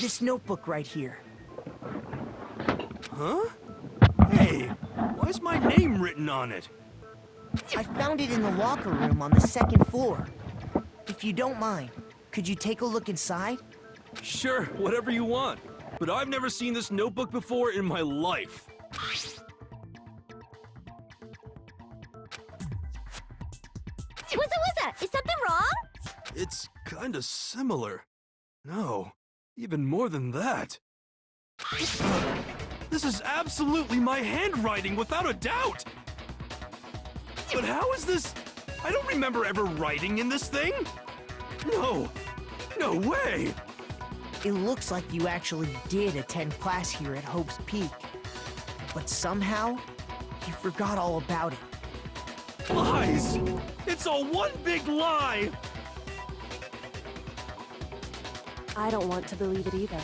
This notebook right here. Huh? Hey, why's my name written on it? I found it in the locker room on the second floor. If you don't mind, could you take a look inside? Sure, whatever you want. But I've never seen this notebook before in my life. What's is something wrong? It's kinda similar. No, even more than that. This is absolutely my handwriting, without a doubt! But how is this? I don't remember ever writing in this thing! No! No way! It looks like you actually did attend class here at Hope's Peak. But somehow, you forgot all about it. Lies! It's all one big lie! I don't want to believe it either.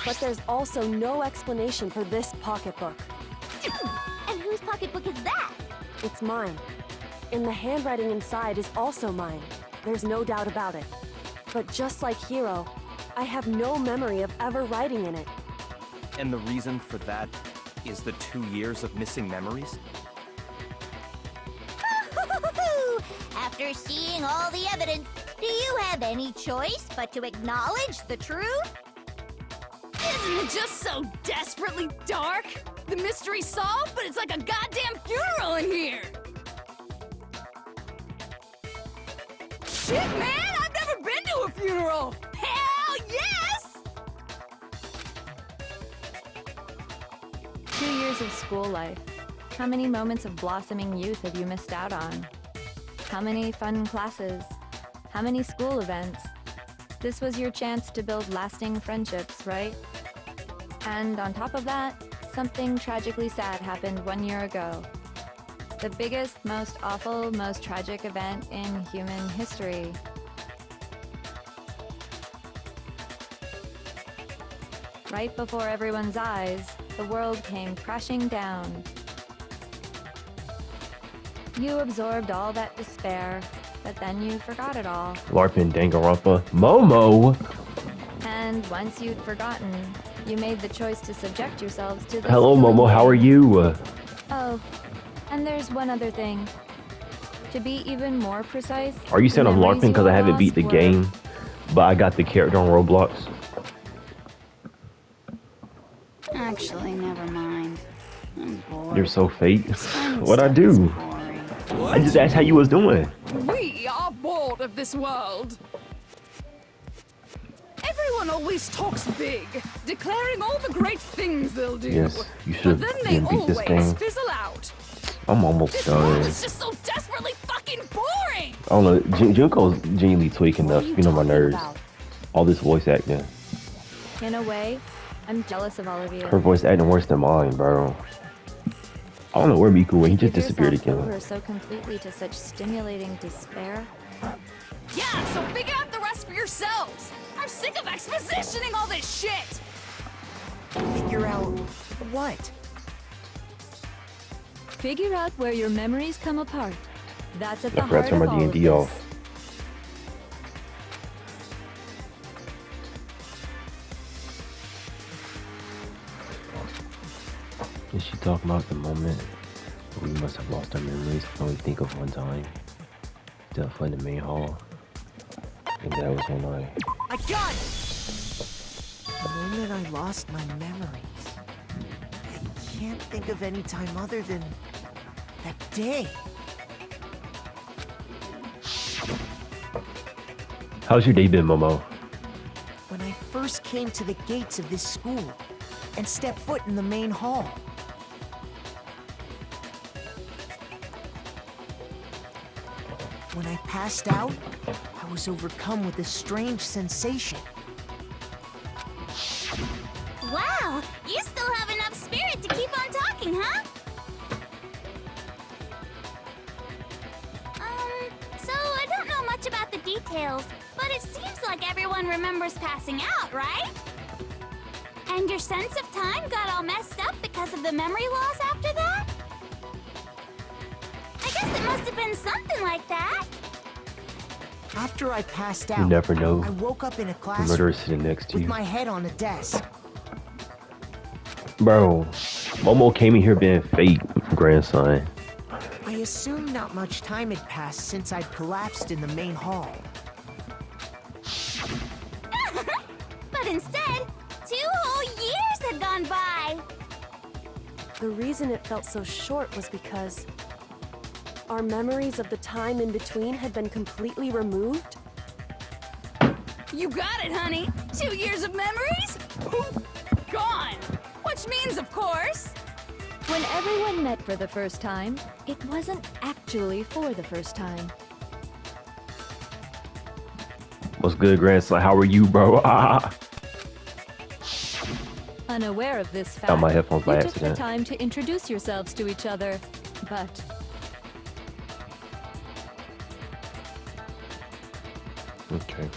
But there's also no explanation for this pocketbook. And whose pocketbook is that? It's mine. And the handwriting inside is also mine. There's no doubt about it. But just like Hiro, I have no memory of ever writing in it. And the reason for that is the 2 years of missing memories? After seeing all the evidence, do you have any choice but to acknowledge the truth? Isn't it just so desperately dark? The mystery's solved, but it's like a goddamn funeral in here! Shit, man! I've never been to a funeral! Hell yes! 2 years of school life. How many moments of blossoming youth have you missed out on? How many fun classes? How many school events? This was your chance to build lasting friendships, right? And on top of that, something tragically sad happened 1 year ago. The biggest, most awful, most tragic event in human history. Right before everyone's eyes, the world came crashing down. You absorbed all that despair, but then you forgot it all. LARPing Danganronpa. Momo! And once you'd forgotten, you made the choice to subject yourselves to this. Hello, Momo. How are you? Oh, and there's one other thing. To be even more precise, Are you saying I'm LARPing because I haven't beat the game, but I got the character on Roblox? Actually, never mind. I'm bored. You're so fake. What'd I do? I just asked how you was doing. We are bored of this world. Everyone always talks big, declaring all the great things they'll do. Yes, you But should then they beat this always game. fizzle out. I'm almost This world done. is just so desperately fucking boring! I don't know. Junko's genuinely tweaking the you know my nerves. All this voice acting. in a way, I'm jealous of all of you. Her voice acting worse than mine, bro. I don't know where Miku went. He just Give disappeared yourself again. over so completely to such stimulating despair. Yeah, so figure out the rest for yourselves! I'm sick of expositioning all this shit! Figure out what? Figure out where your memories come apart. That's at the I forgot heart to turn of my all of D&D this. off. Is she talking about the moment we must have lost our memories? Can only think of one time. Definitely in the main hall. And that was when I got it! The moment I lost my memories. I can't think of any time other than that day. How's your day been, Momo? When I first came to the gates of this school and stepped foot in the main hall. When I passed out, I was overcome with a strange sensation. Wow, you still have enough spirit to keep on talking, huh? So I don't know much about the details, but it seems like everyone remembers passing out, right? And your sense of time got all messed up because of the memory loss after that? I guess it must have been something like that. After I passed out, You never know. I woke up in a The classroom murderer's sitting next to with you. my head on a desk. Bro, Momo came in here being fake, grandson. I assumed not much time had passed since I'd collapsed in the main hall. But instead, 2 whole years had gone by. The reason it felt so short was because our memories of the time in between had been completely removed. You got it, honey. 2 years of memories? Poof, gone. Which means, of course, When everyone met for the first time, it wasn't actually for the first time. What's good, grandson? How are you, bro? Unaware of this fact, Got my headphones by you took the accident. time to introduce yourselves to each other, but Okay.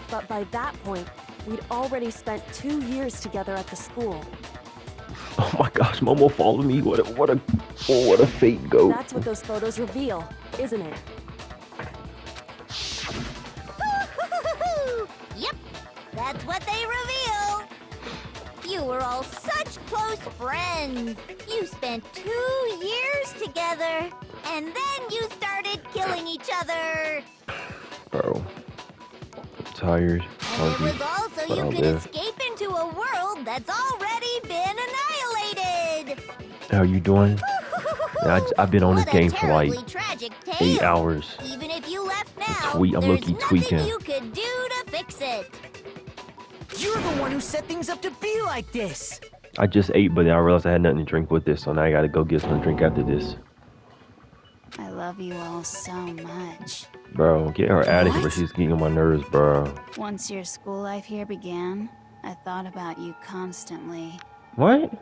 But by that point, we'd already spent 2 years together at the school. Oh my gosh, Momo followed me. What a fate goat. That's what those photos reveal, isn't it? Yep, that's what they reveal. You were all such close friends. You spent 2 years together, and then you started killing each other. Bro. I'm tired. And it Hungry. was all so but you I'll could live. escape into a world that's already been annihilated. How you doing? Yeah, I've been on this What a game for like terribly tragic 8 tale. hours. Even if you left now, I'm there's low-key nothing tweaking. you could do to fix it. You're the one who set things up to be like this. I just ate, but then I realized I had nothing to drink with this, so now I gotta go get something to drink after this. I love you all so much. Bro, get her out of here, What? but she's getting on my nerves, bro. Once your school life here began, I thought about you constantly. What?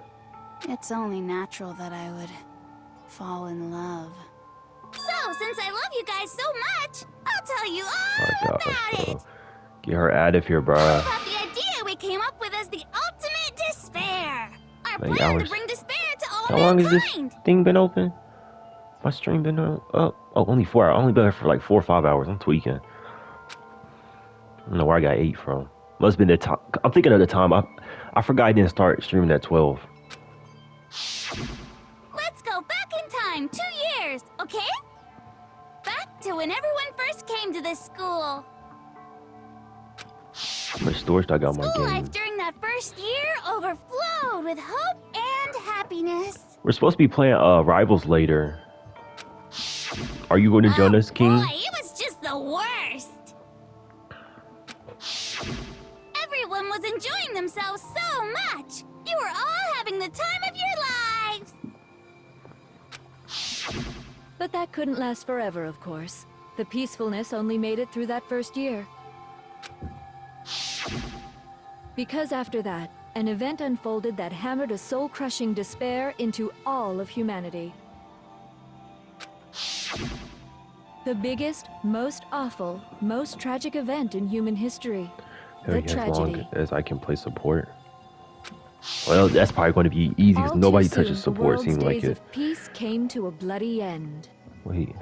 It's only natural that I would fall in love. So, since I love you guys so much, I'll tell you all My about gosh, it. bro. Get her out of here, bro. About the idea we came up with as the ultimate despair. Our Many plan hours. to bring despair to all How long has mankind. this thing been open? My stream been up? Oh, only 4 hours. I only been here for like 4 or 5 hours. I'm tweaking. I don't know where I got 8 from. Must have been the time. I'm thinking of the time. I forgot I didn't start streaming at 12. Let's go back in time 2 years, okay? Back to when everyone first came to this school. How much storage I got on my School game? life during that first year overflowed with hope and happiness. We're supposed to be playing Rivals later. Are you going to join us, King? Boy, it was just the worst. Everyone was enjoying themselves so much. You were all having the time of your lives. But that couldn't last forever, of course. The peacefulness only made it through that first year. Because after that, an event unfolded that hammered a soul-crushing despair into all of humanity. The biggest, most awful, most tragic event in human history. The As long tragedy. as I can play support. Well, that's probably going to be easy because All too nobody soon, touches the support. world's Seems like days it. of peace came to a bloody end. Wait.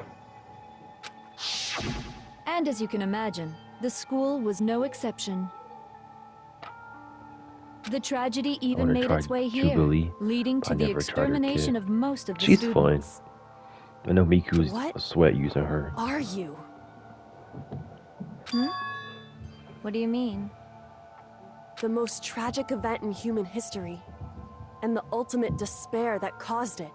And as you can imagine, the school was no exception. The tragedy even wanna made try its way here, Jubilee. leading I to the never tried her extermination kid. of most of the She's fun. students. I know Miku's What? a sweat using her. Are you? What do you mean? The most tragic event in human history. And the ultimate despair that caused it.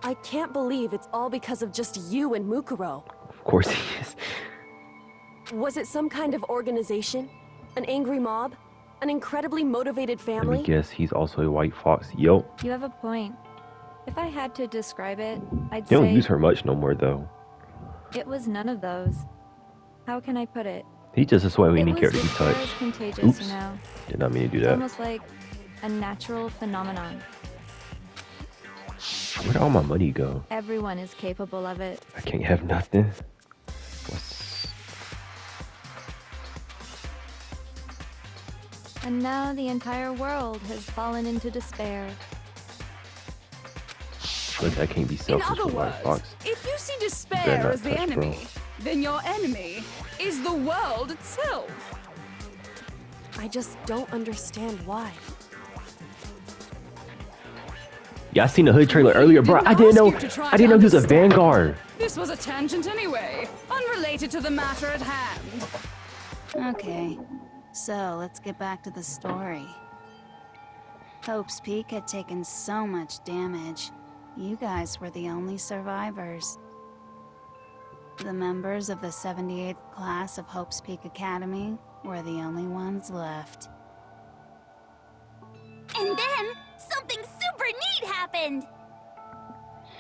I can't believe it's all because of just you and Mukuro. Of course he is. Was it some kind of organization? An angry mob? An incredibly motivated Let family? me guess, he's also a white fox. Yo, You have a point. If I had to describe it, I'd they don't say use her much no more though. it was none of those. How can I put it? He's just a sweat It any was character he despair is touched. contagious, Oops. you know. Did not mean to do It's that. almost like a natural phenomenon. Where'd all my money go? Everyone is capable of it. I can't have nothing. What's... And now the entire world has fallen into despair. Look, I can't be in selfish other with white words, fox. if you see Better despair not as the touch, bro. enemy, then your enemy is the world itself. I just don't understand why. Yeah, I seen the hood trailer earlier, bro. I didn't know he was a Vanguard. This was a tangent anyway, unrelated to the matter at hand. Okay, so let's get back to the story. Hope's Peak had taken so much damage. You guys were the only survivors. The members of the 78th class of Hope's Peak Academy were the only ones left. And then, something super neat happened!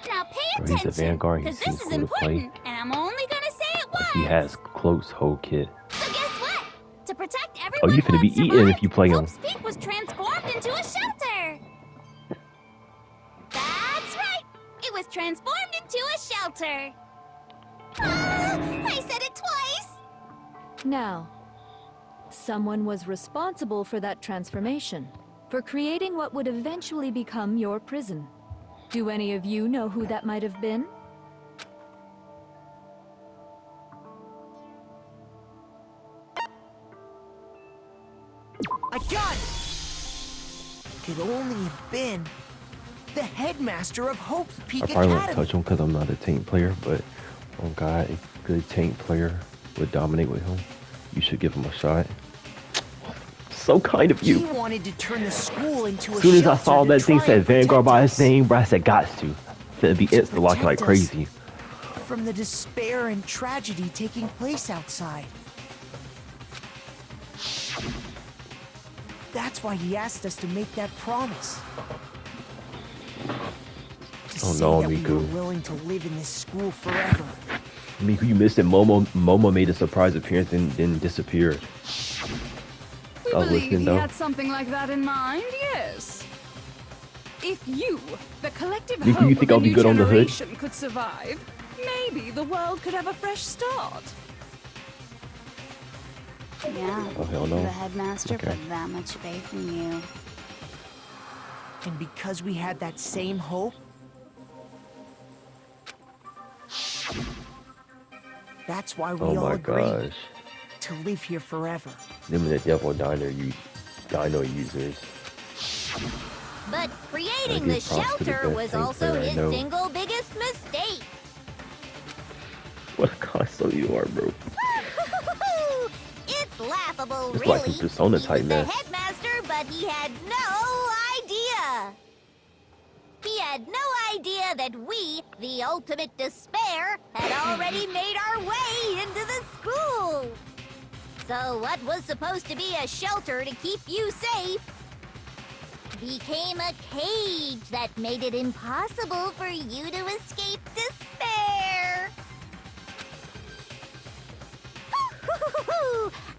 Now pay Bro, he's a attention, Vanguard. He because seems this is cool to play. important, and I'm only gonna say it once! He has close whole kit. So guess what? To protect Oh, everyone you who finna be had eating survived, if you play him. Hope's Peak was transformed into a shelter! That's right! It was transformed into a shelter! Ah, I said it twice! Now, someone was responsible for that transformation, for creating what would eventually become your prison. Do any of you know who that might have been? I got it! Could only have been the headmaster of Hope's Peak I probably won't Academy. touch him because I'm not a tank player, but oh god, a good tank player would dominate with him. You should give him a shot. So kind of He you. wanted to turn the school into a As soon as I shelter saw to that thing try said and Vanguard protect by his us name, bro, I said, "Gots to." It'd be instant locking like protect us. crazy. from the despair and tragedy taking place outside. That's why he asked us to make that promise. To Oh say no, that we Miku. were willing to live in this school forever. Miku, you missed it. Momo made a surprise appearance and then disappeared. We I was believe listening he though. had something like that in mind, yes. If you, the collective Miku, hope you think of I'll a be new good on the hood? generation could survive, maybe the world could have a fresh start. Yeah. Oh hell no. The headmaster Okay. put that much faith in you. And because we had that same hope, that's why we Oh all my agreed gosh. to live here forever. Them and the devil dino users. But creating Gotta the give props to the shelter best was tank also player I his know. single biggest mistake. What a console you are, bro. It's laughable, It's really. like some Persona He type was the mess. headmaster, but he had no idea. He had no idea that we, the ultimate despair, had already made our way into the school. So what was supposed to be a shelter to keep you safe became a cage that made it impossible for you to escape despair.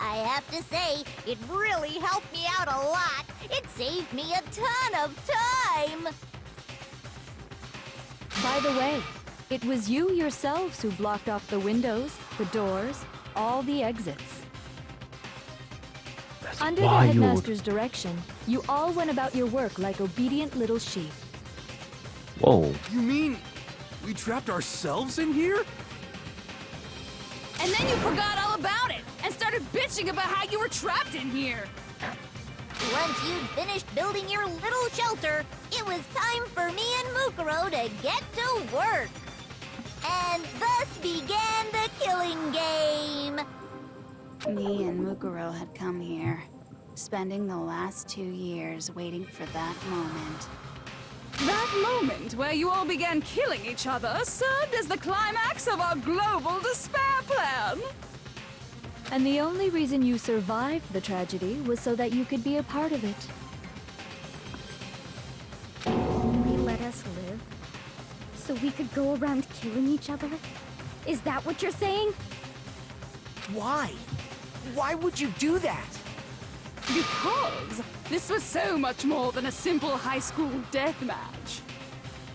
I have to say, it really helped me out a lot. It saved me a ton of time. By the way, it was you yourselves who blocked off the windows, the doors, all the exits. That's Under the wild. headmaster's direction, you all went about your work like obedient little sheep. Whoa. You mean we trapped ourselves in here? And then you forgot all about it and started bitching about how you were trapped in here. Once you'd finished building your little shelter, it was time for me and Mukuro to get to work. And thus began the killing game. Me and Mukuro had come here, spending the last 2 years waiting for that moment. That moment where you all began killing each other served as the climax of our global despair plan. And the only reason you survived the tragedy was so that you could be a part of it. They let us live so we could go around killing each other? Is that what you're saying? Why? Why would you do that? Because this was so much more than a simple high school death match.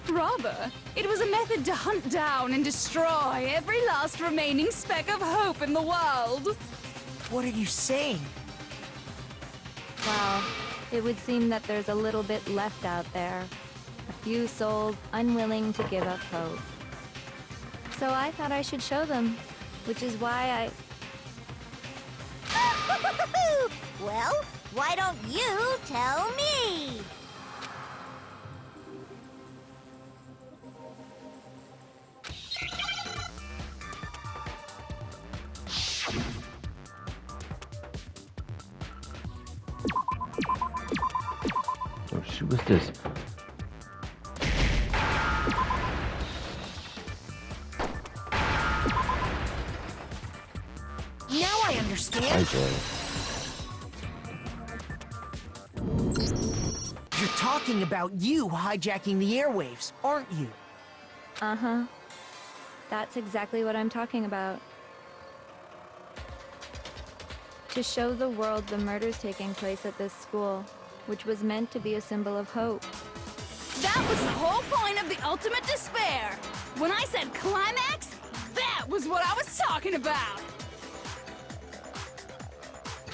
Rather, it was a method to hunt down and destroy every last remaining speck of hope in the world. What are you saying? Well, it would seem that there's a little bit left out there. A few souls unwilling to give up hope. So I thought I should show them. Which is why Well, why don't you tell me? Oh shoot, what's this? Now I understand. Okay. You're talking about you hijacking the airwaves, aren't you? Uh-huh. That's exactly what I'm talking about. To show the world the murders taking place at this school, which was meant to be a symbol of hope. That was the whole point of the ultimate despair. When I said climax, that was what I was talking about.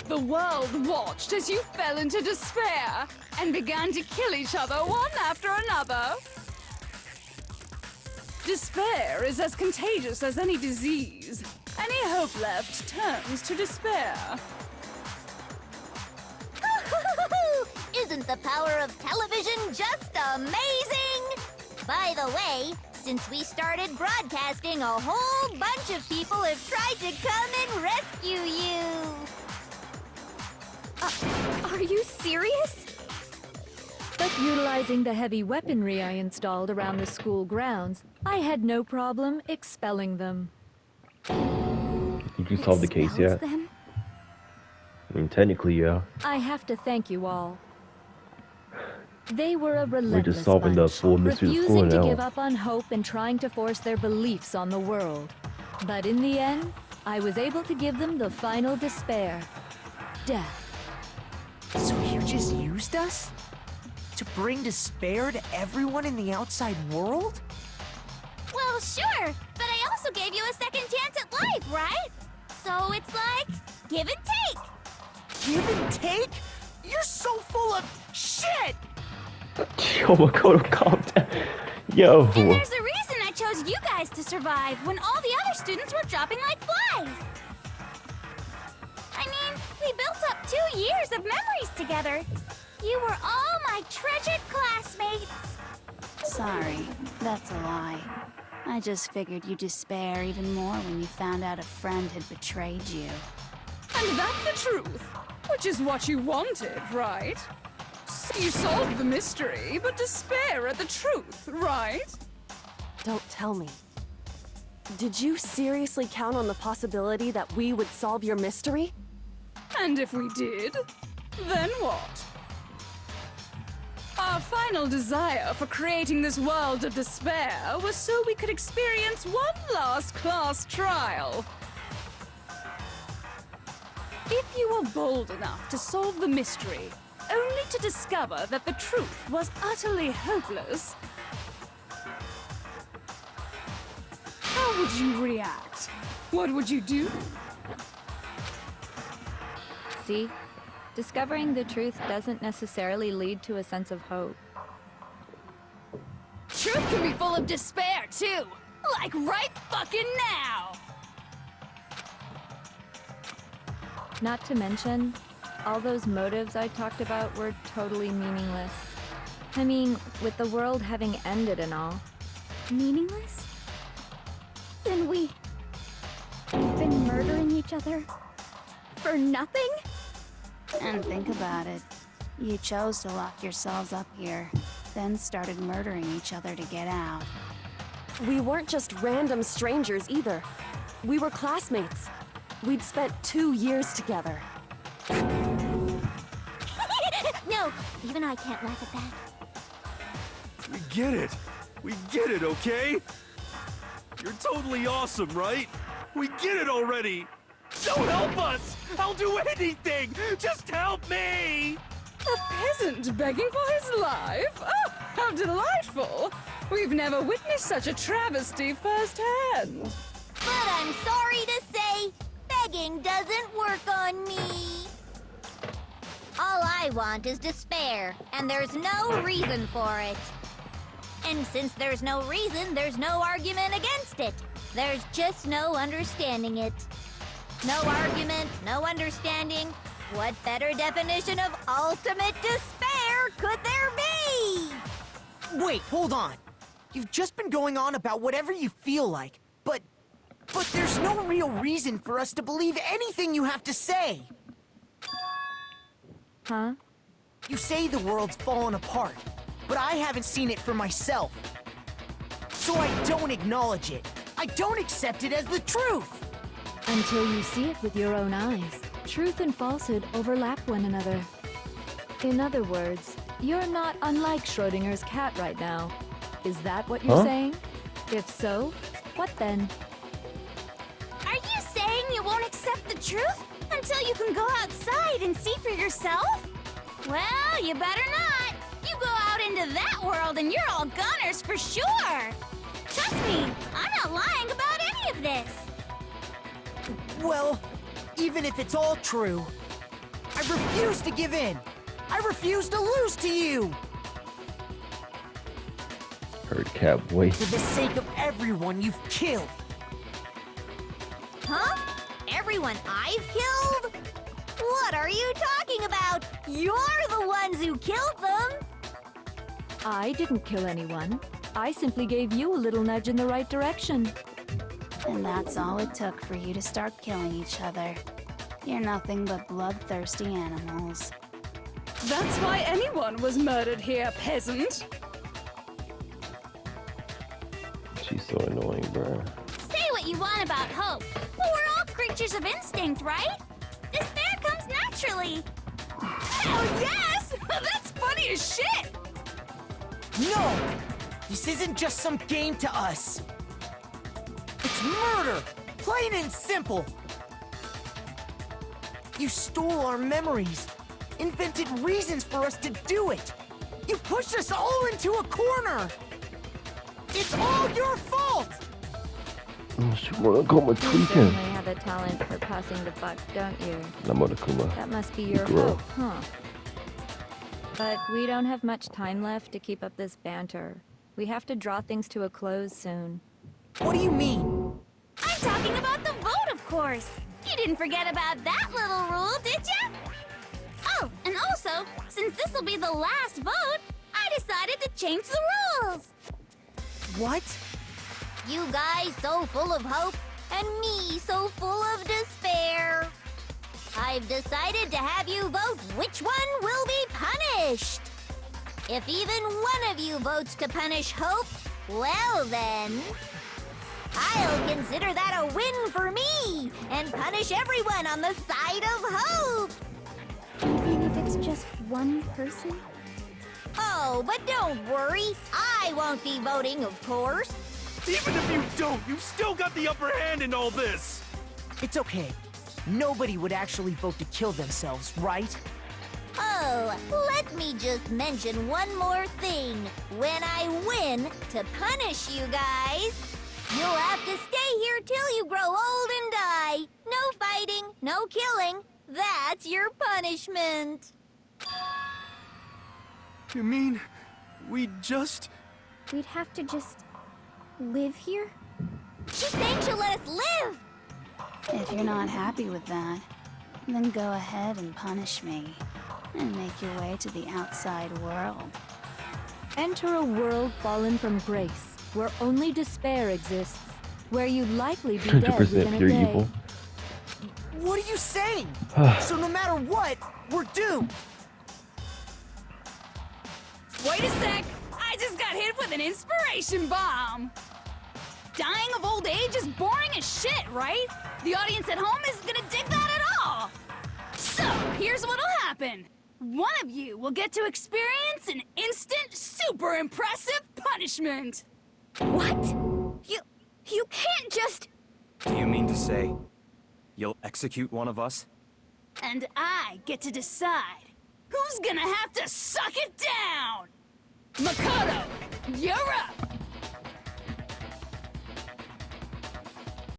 The world watched as you fell into despair and began to kill each other one after another. Despair is as contagious as any disease. Any hope left turns to despair. Isn't the power of television just amazing? By the way, since we started broadcasting, a whole bunch of people have tried to come and rescue you. Are you serious? But utilizing the heavy weaponry I installed around the school grounds, I had no problem expelling them. You just solved the case Expelled yet? them? I mean, technically, yeah. I have to thank you all. They were a We're relentless just solving the bunch, full mystery of school refusing to now. give up on hope and trying to force their beliefs on the world. But in the end, I was able to give them the final despair. Death. So you just used us? To bring despair to everyone in the outside world? Well, sure, but I also gave you a second chance at life, right? So it's like, give and take. Give and take? You're so full of shit! Yo, Makoto, calm down. Yo. And there's a reason I chose you guys to survive when all the other students were dropping like flies. I mean, we built up 2 years of memories together. You were all my treasured classmates. Sorry, that's a lie. I just figured you'd despair even more when you found out a friend had betrayed you. And that's the truth, which is what you wanted, right? You solved the mystery, but despair at the truth, right? Don't tell me. Did you seriously count on the possibility that we would solve your mystery? And if we did, then what? Our final desire for creating this world of despair was so we could experience one last class trial. If you were bold enough to solve the mystery, only to discover that the truth was utterly hopeless, how would you react? What would you do? See? Discovering the truth doesn't necessarily lead to a sense of hope. Truth can be full of despair, too! Like right fucking now! Not to mention, all those motives I talked about were totally meaningless. I mean, with the world having ended and all. Meaningless? Then we've been murdering each other for nothing? And think about it. You chose to lock yourselves up here, then started murdering each other to get out. We weren't just random strangers either. We were classmates. We'd spent 2 years together. No, even I can't laugh at that. We get it. We get it, okay? You're totally awesome, right? We get it already. So help us! I'll do anything! Just help me! A peasant begging for his life? Oh, how delightful! We've never witnessed such a travesty firsthand. But I'm sorry to say, begging doesn't work on me. All I want is despair, and there's no reason for it. And since there's no reason, there's no argument against it. There's just no understanding it. No argument, no understanding. What better definition of ultimate despair could there be? Wait, hold on. You've just been going on about whatever you feel like, but there's no real reason for us to believe anything you have to say. Huh? You say the world's fallen apart, but I haven't seen it for myself. So I don't acknowledge it. I don't accept it as the truth. Until you see it with your own eyes. Truth and falsehood overlap one another. In other words, you're not unlike Schrodinger's cat right now. Is that what you're saying? If so, what then? Are you saying you won't accept the truth until you can go outside and see for yourself? Well, you better not. You go out into that world and you're all goners for sure. Trust me, I'm not lying about any of this. Well, even if it's all true, I refuse to give in. I refuse to lose to you. Heard cat boy. For the sake of everyone you've killed. Huh? Everyone I've killed? What are you talking about? You're the ones who killed them. I didn't kill anyone. I simply gave you a little nudge in the right direction. And that's all it took for you to start killing each other. You're nothing but bloodthirsty animals. That's why anyone was murdered here, peasant. She's so annoying, bruh. Say what you want about hope, but we're all creatures of instinct, right? Despair comes naturally. Oh, yes! That's funny as shit! No! This isn't just some game to us. It's murder! Plain and simple! You stole our memories, invented reasons for us to do it. You pushed us all into a corner! It's all your fault! She wanna go my You tweaking. certainly have a talent for passing the buck, don't you? That must be your Girl. hope, huh? But we don't have much time left to keep up this banter. We have to draw things to a close soon. What do you mean? I'm talking about the vote, of course. You didn't forget about that little rule, did you? Oh, and also, since this will be the last vote, I decided to change the rules. What? You guys so full of hope, and me so full of despair. I've decided to have you vote which one will be punished. If even one of you votes to punish Hope, well then, I'll consider that a win for me and punish everyone on the side of Hope. Even if it's just one person? Oh, but don't worry. I won't be voting, of course. Even if you don't, you've still got the upper hand in all this! It's okay. Nobody would actually vote to kill themselves, right? Oh, let me just mention one more thing. When I win to punish you guys, you'll have to stay here till you grow old and die. No fighting, no killing. That's your punishment. You mean, we just... We'd have to just live here? She's saying she'll let us live! If you're not happy with that, then go ahead and punish me. And make your way to the outside world. Enter a world fallen from grace, where only despair exists, where you'd likely be dead 100% within a pure day. evil. What are you saying? So no matter what, we're doomed. Wait a sec! I just got hit with an inspiration bomb! Dying of old age is boring as shit, right? The audience at home isn't gonna dig that at all! So, here's what'll happen. One of you will get to experience an instant, super impressive punishment! What? You can't just... Do you mean to say you'll execute one of us? And I get to decide who's gonna have to suck it down! Makoto, you're up!